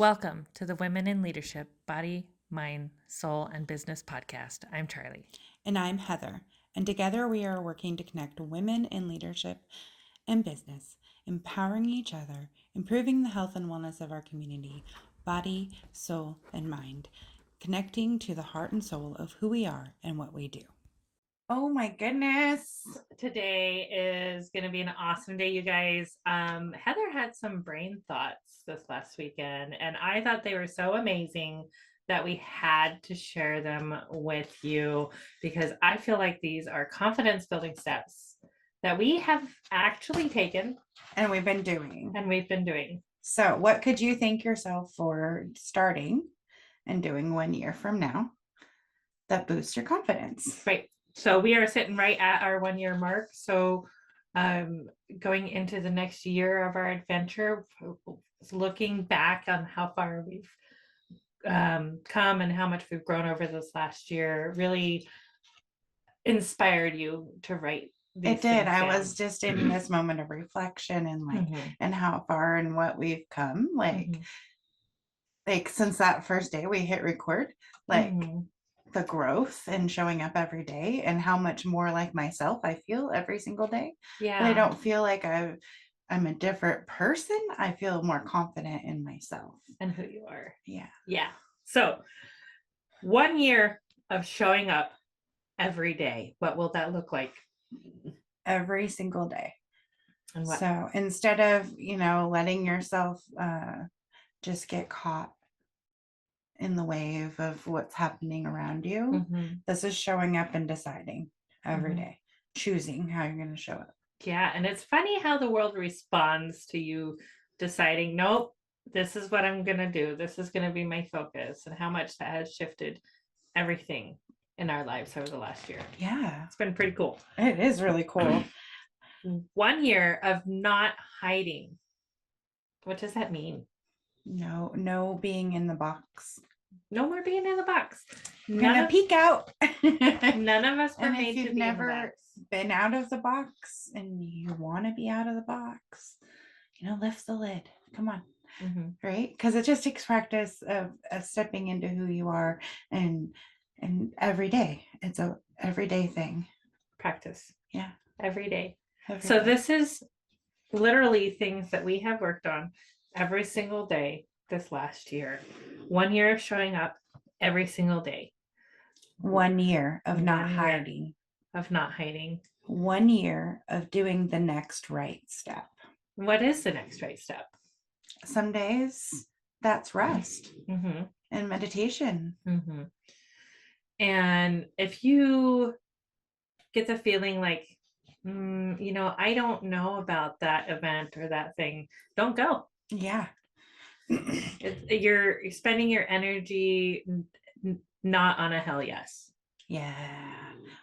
Welcome to the Women in Leadership Body, Mind, Soul, and Business podcast. I'm Charlie. And I'm Heather. And together we are working to connect women in leadership and business, empowering each other, improving the health and wellness of our community, body, soul, and mind, connecting to the heart and soul of who we are and what we do. Oh my goodness. Today is going to be an awesome day, you guys. Heather had some brain thoughts this last weekend, and I thought they were so amazing that we had to share them with you because I feel like these are confidence building steps that we have actually taken And we've been doing. So, what could you thank yourself for starting and doing 1 year from now that boosts your confidence? Right. So we are sitting right at our 1 year mark. So going into the next year of our adventure, looking back on how far we've come and how much we've grown over this last year really inspired you to write these It did. things I down. was just in this moment of reflection and and how far and what we've come. Like since that first day we hit record, the growth and showing up every day and how much more like myself I feel every single day. Yeah. But I don't feel like I'm a different person. I feel more confident in myself. And who you are. Yeah. Yeah. So 1 year of showing up every day. What will that look like? Every single day. And what? So instead of, letting yourself just get caught in the wave of what's happening around you, this is showing up and deciding every day, choosing how you're going to show up. Yeah. And it's funny how the world responds to you deciding, nope, this is what I'm going to do. This is going to be my focus, and how much that has shifted everything in our lives over the last year. Yeah. It's been pretty cool. It is really cool. 1 year of not hiding. What does that mean? No being in the box. No more being in the box. Gonna peek out. None of us were and made if you've to be never in the box. been out of the box and you want to be out of the box, lift the lid. Come on. Right? Because it just takes practice of stepping into who you are, and every day. It's a everyday thing. Practice. Yeah. Every day. So this is literally things that we have worked on every single day this last year. 1 year of showing up every single day. 1 year of not hiding. 1 year of doing the next right step. What is the next right step? Some days that's rest and meditation. And if you get the feeling like, I don't know about that event or that thing, don't go. Yeah. You're spending your energy not on a hell yes. Yeah.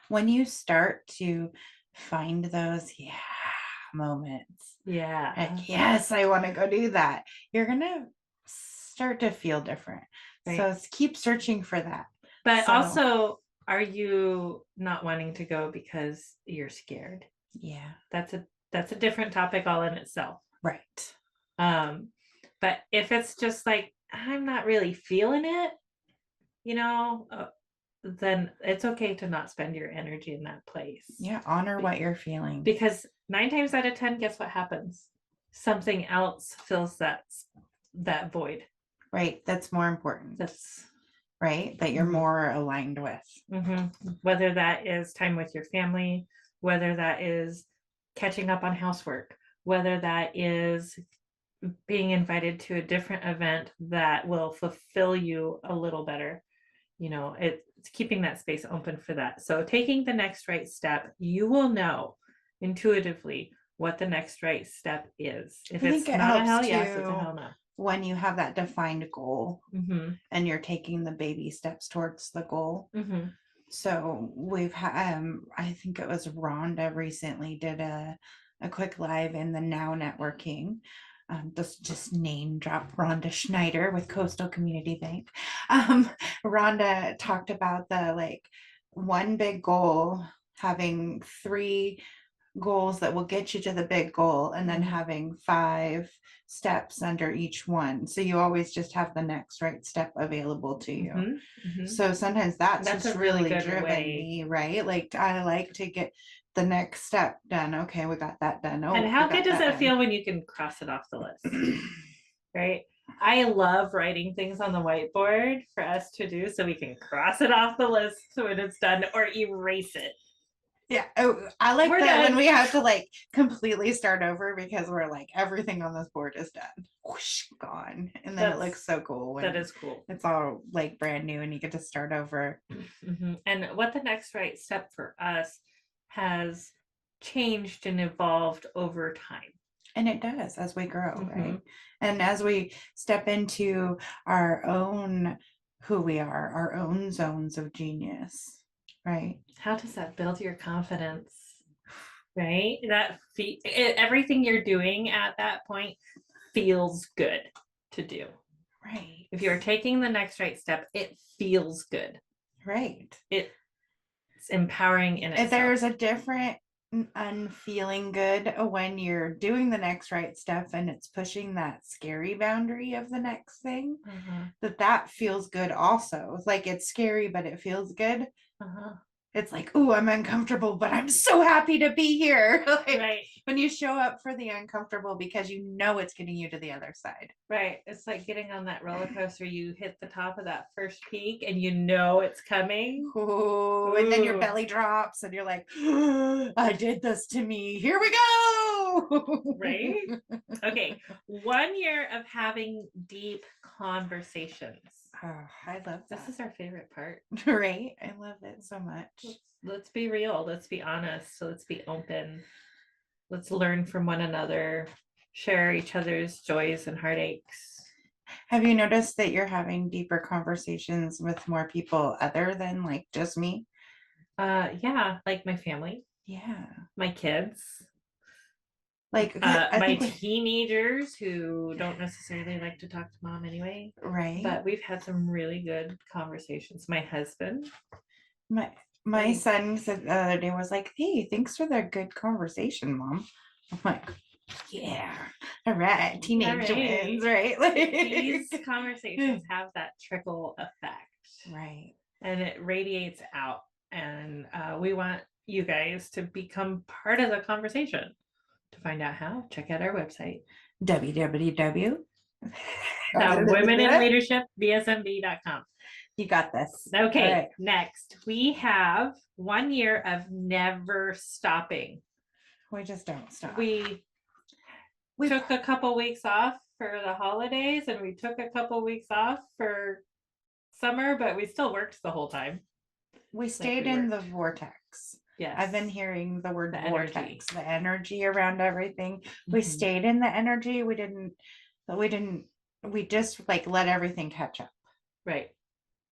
When you start to find those moments. Yeah. Like, yes, I want to go do that. You're going to start to feel different. Right. So keep searching for that. But also, are you not wanting to go because you're scared? Yeah. That's a different topic all in itself. Right. But if it's just like, I'm not really feeling it, then it's okay to not spend your energy in that place. Yeah. Honor what you're feeling. Because 9 times out of 10, guess what happens? Something else fills that void. Right. That's more important. That's right. That you're more aligned with. Whether that is time with your family, whether that is catching up on housework, whether that is being invited to a different event that will fulfill you a little better. It's keeping that space open for that. So taking the next right step, you will know intuitively what the next right step is. If it's not a hell yes, it's a hell no. When you have that defined goal and you're taking the baby steps towards the goal. So we've had, I think it was Rhonda recently did a quick live in the Now Networking. Just name drop Rhonda Schneider with Coastal Community Bank. Rhonda talked about the one big goal, having 3 goals that will get you to the big goal, and then having 5 steps under each one. So you always just have the next right step available to you. So sometimes that's just a really good driven way. me, right? Like I like to get the next step done. Okay, we got that done. Oh, And how we got good does that it done. feel when you can cross it off the list? Right? I love writing things on the whiteboard for us to do so we can cross it off the list when it's done or erase it. Yeah. Oh, I like We're that when done. we have to like completely start over because we're like everything on this board is done. Whoosh, gone. And then it looks so cool when That is cool. it's all like brand new and you get to start over. And what the next right step for us has changed and evolved over time. And it does as we grow, right? And as we step into our own who we are, our own zones of genius, right? How does that build your confidence? Right? That everything you're doing at that point feels good to do. Right. If you're taking the next right step, it feels good. Right. It's empowering in itself. There's a different unfeeling good when you're doing the next right step and it's pushing that scary boundary of the next thing. That feels good also. Like it's scary, but it feels good. It's like, oh, I'm uncomfortable, but I'm so happy to be here. Like, right. When you show up for the uncomfortable because you know it's getting you to the other side. Right. It's like getting on that roller coaster. You hit the top of that first peak and you know it's coming. Ooh. And then your belly drops and you're like, oh, I did this to me. Here we go. Right. Okay. 1 year of having deep conversations. Oh, I love that. This is our favorite part. Right. I love it so much. Let's be real. Let's be honest. So let's be open. Let's learn from one another, share each other's joys and heartaches. Have you noticed that you're having deeper conversations with more people other than like just me? Yeah, like my family. Yeah. My kids. Like my teenagers who don't necessarily like to talk to mom anyway. Right. But we've had some really good conversations. My husband. My son said the other day was like, hey, thanks for the good conversation, Mom. I'm like, yeah, all right, teenage wins, right? Like, these conversations have that trickle effect. Right. And it radiates out. And we want you guys to become part of the conversation. To find out how, check out our website. www.womeninleadershipbsmb.com. You got this. Okay, right. Next, we have 1 year of never stopping. We just don't stop. We took a couple weeks off for the holidays and we took a couple weeks off for summer, but we still worked the whole time. We stayed in the vortex. Yes. I've been hearing the word vortex, the energy around everything. We stayed in the energy. We just like let everything catch up. Right.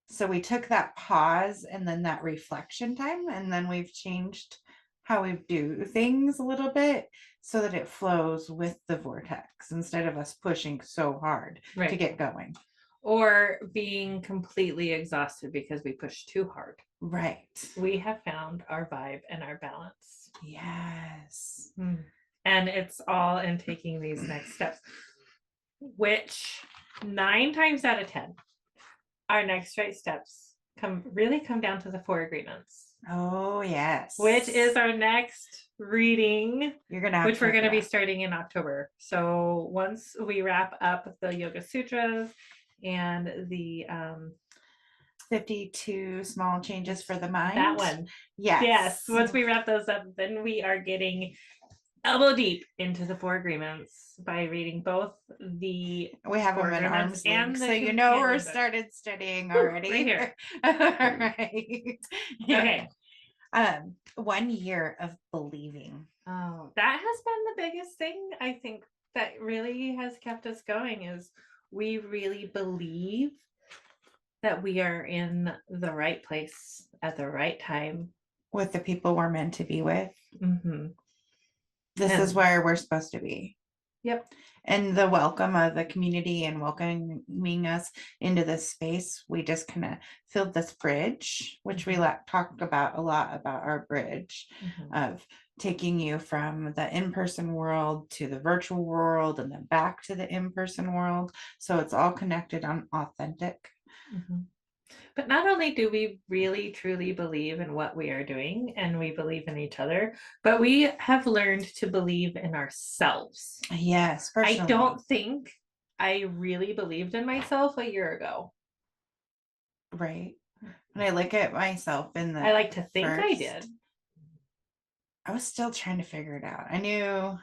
So we took that pause and then that reflection time, and then we've changed how we do things a little bit so that it flows with the vortex instead of us pushing so hard to get going. Or being completely exhausted because we push too hard. Right. We have found our vibe and our balance. Yes. And it's all in taking these next steps, which 9 times out of 10, our next right steps come down to the 4 agreements. Oh, yes. Which is our next reading, we're going to be starting in October. So once we wrap up the Yoga Sutras and the 52 small changes for the mind. That one. Yes. Yes. Once we wrap those up, then we are getting elbow deep into the 4 agreements by reading both the we have them in arm's length, so you know we're started studying already. Right here. All right. Okay. 1 year of believing. Oh, that has been the biggest thing I think that really has kept us going is we really believe that we are in the right place at the right time with the people we're meant to be with. This is where we're supposed to be. Yep. And the welcome of the community and welcoming us into this space, we just kind of filled this bridge, which we talked about a lot, about our bridge of taking you from the in-person world to the virtual world and then back to the in-person world. So it's all connected on authentic. But not only do we really truly believe in what we are doing and we believe in each other, but we have learned to believe in ourselves. Yes, personally. I don't think I really believed in myself a year ago. Right. When I look at myself in the I like to think I did. I was still trying to figure it out. I knew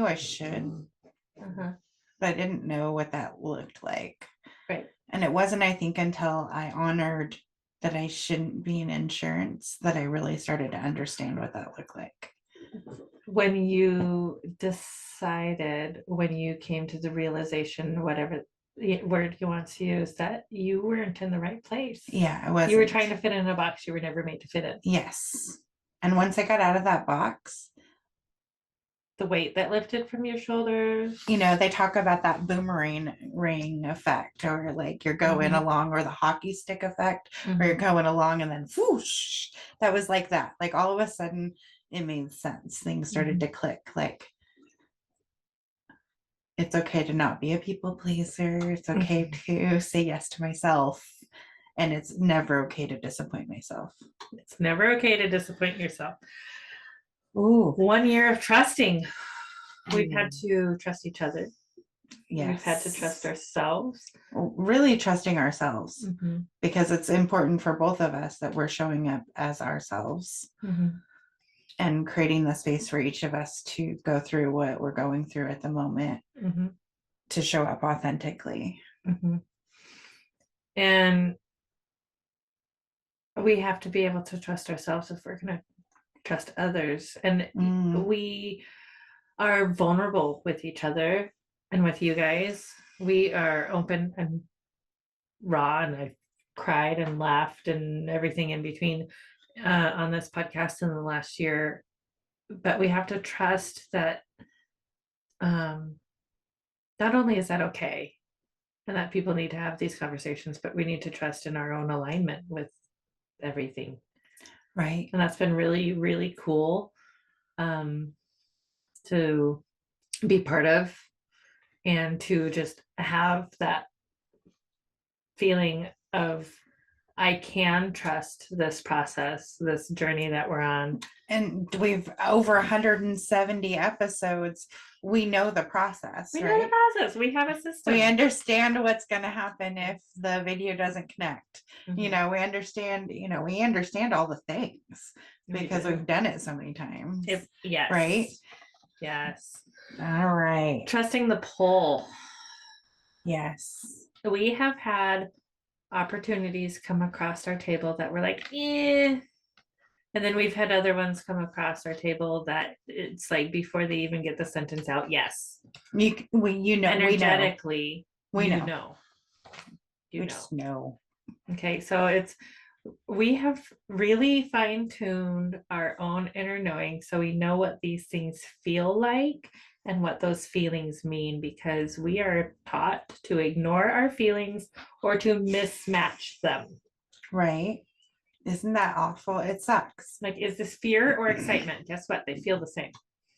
I should, but I didn't know what that looked like. Right. And it wasn't, I think, until I honored that I shouldn't be in insurance that I really started to understand what that looked like. When you decided, when you came to the realization, whatever word you want to use, that you weren't in the right place. Yeah, I was. You were trying to fit in a box you were never made to fit in. Yes. And once I got out of that box, the weight that lifted from your shoulders. You know, they talk about that boomerang ring effect, or like you're going along, or the hockey stick effect, or you're going along and then whoosh. That was like that. Like all of a sudden it made sense. Things started to click. Like, it's okay to not be a people pleaser. It's okay to say yes to myself. And it's never okay to disappoint myself. It's never okay to disappoint yourself. Ooh. 1 year of trusting. We've had to trust each other. Yes. We've had to trust ourselves. Really trusting ourselves, because it's important for both of us that we're showing up as ourselves and creating the space for each of us to go through what we're going through at the moment, to show up authentically. And we have to be able to trust ourselves if we're going to trust others. And we are vulnerable with each other and with you guys. We are open and raw, and I've cried and laughed and everything in between on this podcast in the last year. But we have to trust that not only is that okay and that people need to have these conversations, but we need to trust in our own alignment with everything. Right. And that's been really, really cool to be part of, and to just have that feeling of, I can trust this process, this journey that we're on. And we've over 170 episodes. We know the process. We know the process. We have a system. We understand what's going to happen if the video doesn't connect. You know, we understand all the things because we've done it so many times. Yes. Right? Yes. All right. Trusting the pull. Yes. We have had opportunities come across our table that were like, eh. And then we've had other ones come across our table that it's like before they even get the sentence out, yes. Energetically, we know. You know. Okay, so we have really fine-tuned our own inner knowing, so we know what these things feel like and what those feelings mean, because we are taught to ignore our feelings or to mismatch them. Right. Isn't that awful? It sucks. Like, is this fear or excitement? Guess what? They feel the same.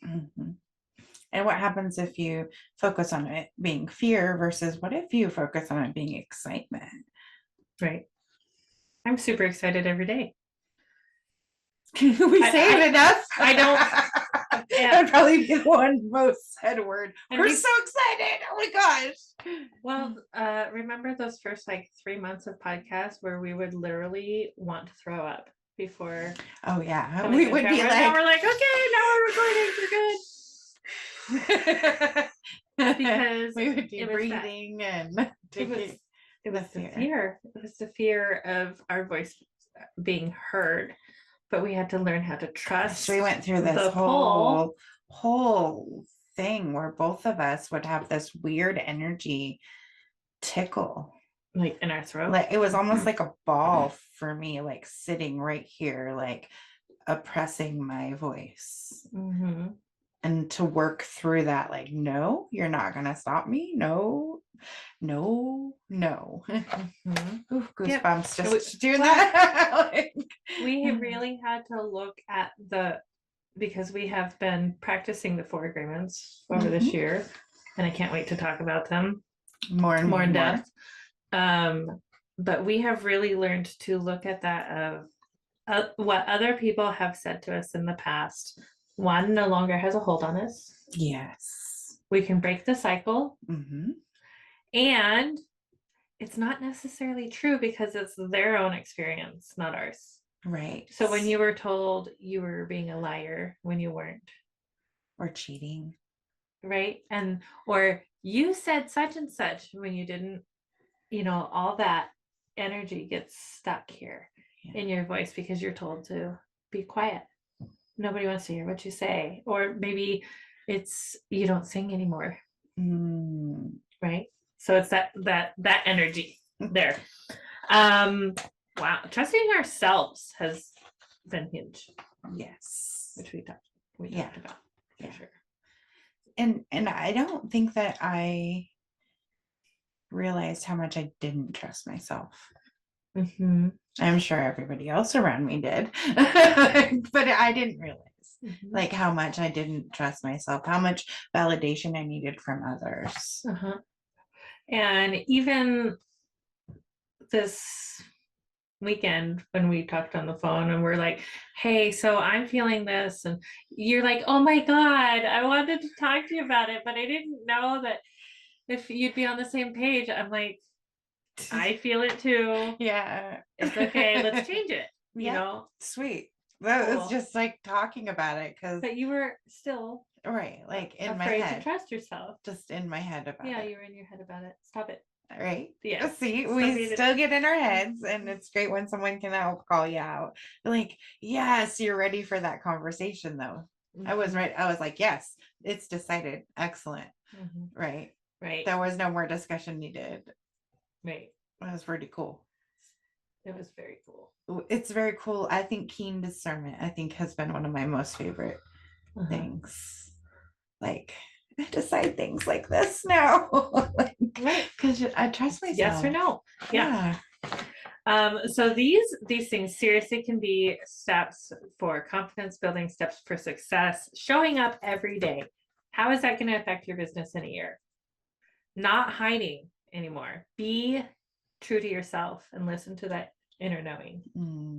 And what happens if you focus on it being fear versus what if you focus on it being excitement? Right. I'm super excited every day. We say it enough. I don't. That would probably be the one most said word. We're so excited. Oh my gosh. Well, remember those first 3 months of podcast where we would literally want to throw up before? Oh yeah. We would be like, now we're like, okay, now we're recording. We're good. Because we would be breathing and it was the fear. It was the fear of our voice being heard. But we had to learn how to trust. So we went through this whole thing where both of us would have this weird energy tickle, like in our throat. Like it was almost like a ball for me, like sitting right here, like oppressing my voice. And and to work through that, like, no, you're not gonna stop me. No, no, no. Ooh, Yep. goosebumps And we- just doing well, that. Like, we have really had to look at because we have been practicing the 4 agreements over this year, and I can't wait to talk about them more and more in more. depth. But we have really learned to look at that of what other people have said to us in the past. One no longer has a hold on us. Yes. We can break the cycle. Mm-hmm. And it's not necessarily true because it's their own experience, not ours. Right. So when you were told you were being a liar when you weren't, or cheating, right? And or you said such and such when you didn't, all that energy gets stuck here in your voice because you're told to be quiet. Nobody wants to hear what you say. Or maybe it's you don't sing anymore. Right? So it's that energy there. Wow. Trusting ourselves has been huge. Yes. Which we talked about for sure. And I don't think that I realized how much I didn't trust myself. I'm sure everybody else around me did, but I didn't realize like how much I didn't trust myself, how much validation I needed from others. And even this weekend when we talked on the phone and we're like, hey, so I'm feeling this, and you're like, oh my God, I wanted to talk to you about it, but I didn't know that if you'd be on the same page. I'm like, I feel it too. Yeah. It's okay. Let's change it. You know? Sweet. That was just like talking about it but you were still right, like in my afraid head. to trust yourself. Just in my head about it. Yeah, you were in your head about it. Stop it. Right. Yeah. See, we still get in our heads, and it's great when someone can help call you out. Like, yes, you're ready for that conversation though. I was right. I was like, yes, it's decided. Excellent. Right. There was no more discussion needed. Right. It was pretty cool. It was very cool. It's very cool. I think keen discernment, I think, has been one of my most favorite things. Like, I decide things like this now. Because I trust myself. Yes or no. Yeah. So these things seriously can be steps for confidence building, steps for success, showing up every day. How is that going to affect your business in a year? Not hiding anymore. Be true to yourself and listen to that inner knowing.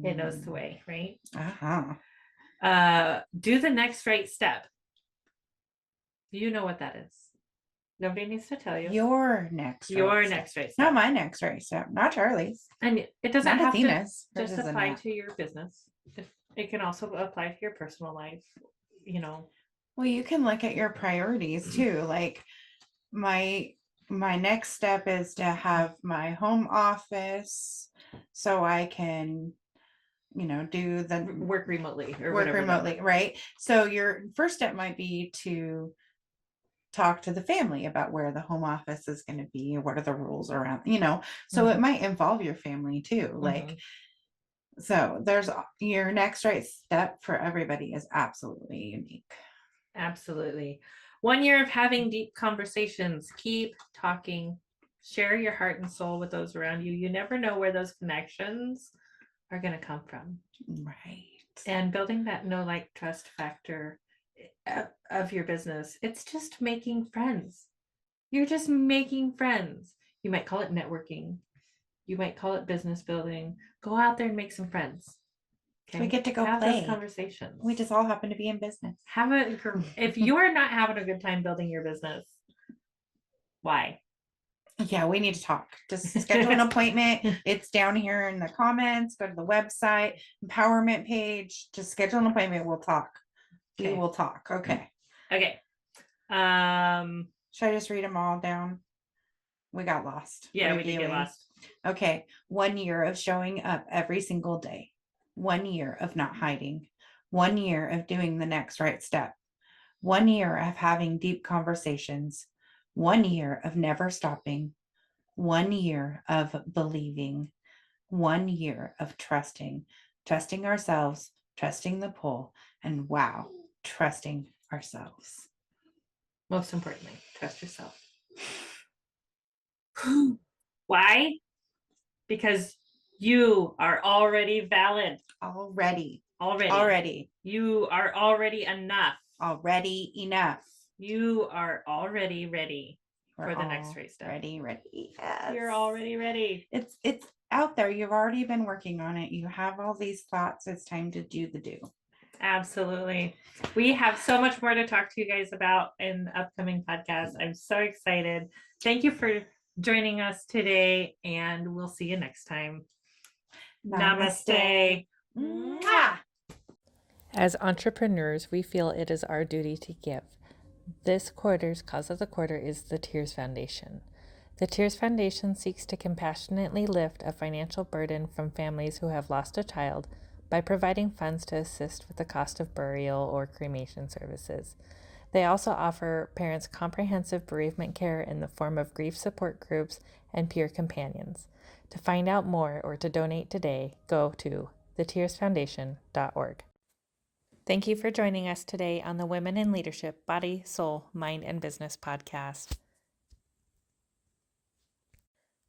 It knows the way, right? Do the next right step. You know what that is. Nobody needs to tell you. Your next right step. Not my next right step. Not Charlie's. And it doesn't not have Athena's. to just apply to your business. It can also apply to your personal life, Well, you can look at your priorities too. Like my next step is to have my home office so I can do the work remotely right? So your first step might be to talk to the family about where the home office is going to be and what are the rules around, so it might involve your family too. Like, so there's your next right step for everybody is absolutely unique. Absolutely. 1 year of having deep conversations. Keep talking. Share your heart and soul with those around you. You never know where those connections are going to come from. Right. And building that know, like, trust factor of your business. It's just making friends. You're just making friends. You might call it networking. You might call it business building. Go out there and make some friends. Okay. We get to go have play those conversations. We just all happen to be in business. If you're not having a good time building your business, why? Yeah, we need to talk. Just schedule an appointment. It's down here in the comments. Go to the website, empowerment page. Just schedule an appointment. We'll talk. Okay. We will talk. Okay. Okay. Should I just read them all down? We got lost. Yeah, we did get lost. Okay. 1 year of showing up every single day. 1 year of not hiding. 1 year of doing the next right step. 1 year of having deep conversations. 1 year of never stopping. 1 year of believing. 1 year of trusting ourselves, trusting the pull, and wow, trusting ourselves. Most importantly, trust yourself. Why? Because you are already valid. Already. You are already enough. Already enough. You are already ready for the next race step. Ready. Yes. You're already ready. It's out there. You've already been working on it. You have all these thoughts. It's time to do the do. Absolutely. We have so much more to talk to you guys about in the upcoming podcast. I'm so excited. Thank you for joining us today, and we'll see you next time. Namaste. Mwah! As entrepreneurs, we feel it is our duty to give. This quarter's cause of the quarter is the Tears Foundation. The Tears Foundation seeks to compassionately lift a financial burden from families who have lost a child by providing funds to assist with the cost of burial or cremation services. They also offer parents comprehensive bereavement care in the form of grief support groups and peer companions. To find out more or to donate today, go to thetearsfoundation.org. Thank you for joining us today on the Women in Leadership Body, Soul, Mind, and Business podcast.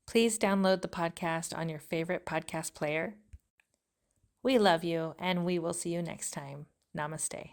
Please download the podcast on your favorite podcast player. We love you, and we will see you next time. Namaste.